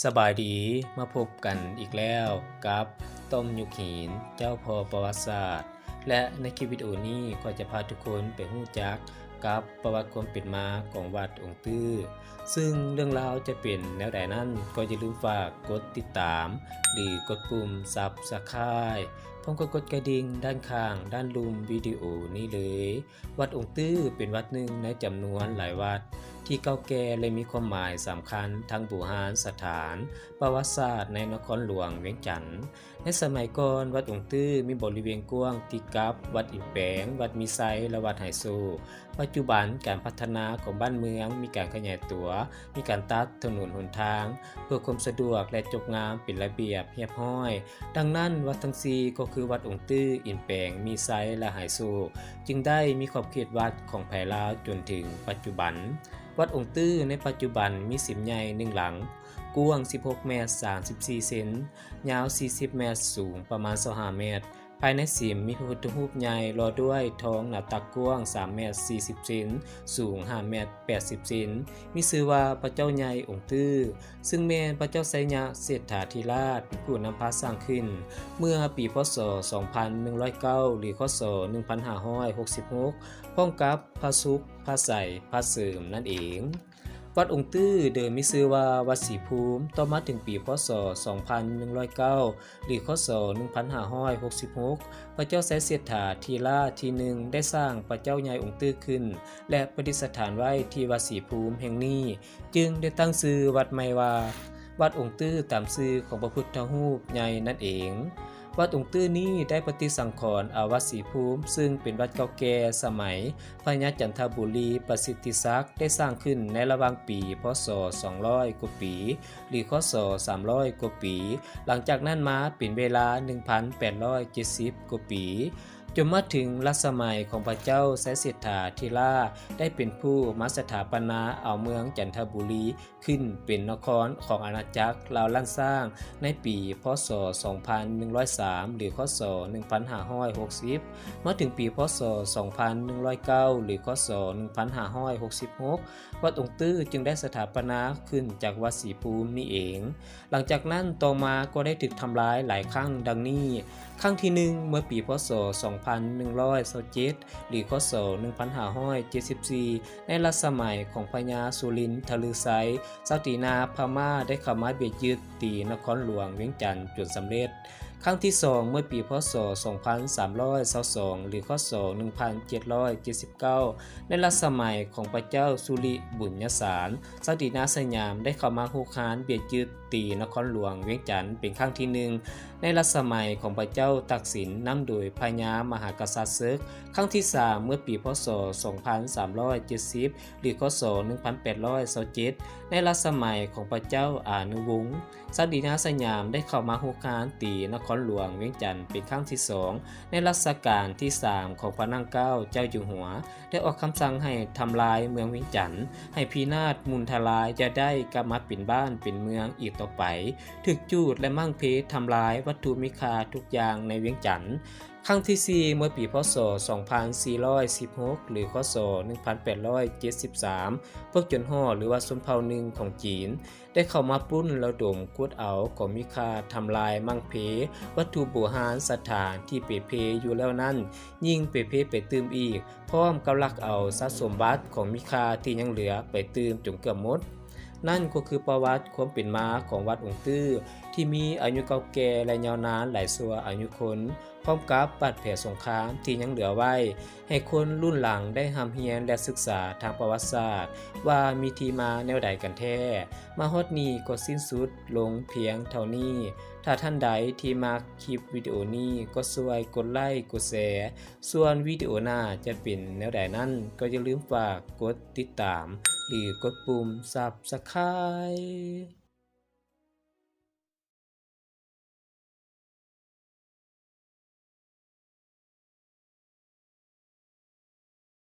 สบายดีมาพบกันอีกแล้วกับต้มยุคหินเจ้าพ่อประวัติศาสตร์และในคลิปวิดีโอนี้ก็จะพาทุกคนไปรู้จักกับประวัติความเป็นมาของวัดองค์ตื้อซึ่งเรื่องราวจะเป็นแนวใดนั้นก็อย่าลืมฝากกดติดตามหรือกดปุ่ม Subscribe พร้อมกับกดกระดิ่งด้านข้างด้านลุ่มวิดีโอนี้เลยวัดองค์ตื้อเป็นวัดหนึ่งในจำนวนหลายวัดที่เก่าแก่และมีความหมายสำคัญทั้งโบราณสถานประวัติศาสตร์ในนครหลวงเวียงจันทน์ในสมัยก่อนวัดองค์ตื้อมีบริเวณกว้างติดกับวัดอินแปงวัดมีไซและวัดไหโซปัจจุบันการพัฒนาของบ้านเมืองมีการขยายตัวมีการตัดถนนหนทางเพื่อความสะดวกและจบงามเป็นระเบียบเรียบร้อยดังนั้นวัดทั้งสี่ก็คือวัดองค์ตื้ออินแปงมีไซและไหโซจึงได้มีขอบเขตวัดของแผ่ลาวจนถึงปัจจุบันวัดองค์ตื้อในปัจจุบันมีสิมใหญ่1หลังกว้าง16 เมตร 34 เซนยาว40 เมตรสูงประมาณ25 เมตรภายในสิมมีพระพุทธรูปใหญ่รอด้วยทองหน้าตักกว้าง3 เมตร 40 เซนสูง5 เมตร 80 เซนมีชื่อว่าพระเจ้าใหญ่องค์ตื้อซึ่งแม่นพระเจ้าไสยะเศรษฐาธิราชเป็นผู้นำพาสร้างขึ้นเมื่อปีพ.ศ. 2109 หรือค.ศ. 1566พร้อมกับพระศุกร์พระไสยพระเสริมนั่นเองวัดองค์ตื้อเดิมมีชื่อว่าวัดศรีภูมิต่อมาถึงปีพ.ศ. 2109 หรือค.ศ. 1566พระเจ้าไสยเศรษฐาธิราชที่1ได้สร้างพระเจ้าใหญ่องค์ตื้อขึ้นและประดิษฐานไว้ที่วัดศรีภูมิแห่งนี้จึงได้ตั้งชื่อวัดใหม่ว่าวัดองค์ตื้อตามชื่อของพระพุทธรูปใหญ่นั่นเองวัดองค์ตื้อนี้ได้ปฏิสังขรณ์วัดศรีภูมิซึ่งเป็นวัดเก่าแก่สมัยพญาจันทบุรีประสิทธิศักดิ์ได้สร้างขึ้นในระหว่างปีพ.ศ. 200 กว่าปีหรือค.ศ. 300 กว่าปีหลังจากนั้นมาเป็นเวลา 1,870 กว่าปีจนมาถึงรัชสมัยของพระเจ้าไสยเศรษฐาธิราชได้เป็นผู้มาสถาปนาเอาเมืองจันทบุรีขึ้นเป็นนครของอาณาจักรลาวล้านสร้างในปีพ.ศ. 2103 หรือค.ศ. 1560มาถึงปีพ.ศ. 2109 หรือค.ศ. 1566วัดองค์ตื้อจึงได้สถาปนาขึ้นจากวัดศรีภูมินี่เองหลังจากนั้นต่อมาก็ได้ถูกทำลายหลายครั้งดังนี้ครั้งที่1เมื่อปีพ.ศ. 2127 หรือค.ศ. 1574ในรัชสมัยของพญาสุรินทร์ฤทัยเสตีนาพม่าได้เข้ามาเบียดยึดตีนครหลวงเวียงจันทน์จนสำเร็จครั้งที่2เมื่อปีพ.ศ. 2322 หรือค.ศ. 1779ในรัชสมัยของพระเจ้าสุริบุญญสารเสตีนาสยามได้เข้ามารุกรานเบียดยึดตีนครหลวงเวียงจันทน์เป็นครั้งที่1ในรัชสมัยของพระเจ้าตักสินนำโดยพญามหากษัตริย์เซึกครั้งที่3เมื่อปีพ.ศ. 2370 หรือค.ศ. 1827ในรัชสมัยของพระเจ้าอานุวงศ์เสตีนาสยามได้เข้ามารุกรานตีนครหลวงเวียงจันทน์เป็นครั้งที่2ในรัชกาลที่3ของพระนางเกล้าเจ้าอยู่หัวได้ออกคำสั่งให้ทำลายเมืองเวียงจันทน์ให้พินาศมุนทลายจะได้กลับมาเป็นบ้านเป็นเมืองอีกต่อไปถึกจูดและมั่งเพทำลายวัตถุมีค่าทุกอย่างในเวียงจันทน์ครั้งที่4เมื่อปีพ.ศ. 2416 หรือค.ศ. 1873พวกจนห่อหรือว่าชนเผ่าหนึ่งของจีนได้เข้ามาปล้นระดมกุดเอาของมีค่าทำลายมั่งเพวัตถุโบราณสถานที่เปเพอยู่แล้วนั้นยิ่งเปเพไปตืมอีกพร้อมกับลักเอาทรัพย์สมบัติของมีค่าที่ยังเหลือไปตืมจนเกือบหมดนั่นก็คือประวัติความเป็นมาของวัดองค์ตื้อที่มีอายุเก่าแก่และยาวนานหลายชั่วอายุคนพร้อมกับบาดแผลสงครามที่ยังเหลือไว้ให้คนรุ่นหลังได้หำเรียนและศึกษาทางประวัติศาสตร์ว่ามีที่มาแนวใดกันแท้มาฮอดนี้ก็สิ้นสุดลงเพียงเท่านี้ถ้าท่านใดที่มักคลิปวิดีโอนี้ก็ช่วยกดไลค์กดแชร์ส่วนวิดีโอหน้าจะเป็นแนวใดนั้นก็อย่าลืมฝากกดติดตามหรือกดปุ่ม Subscribe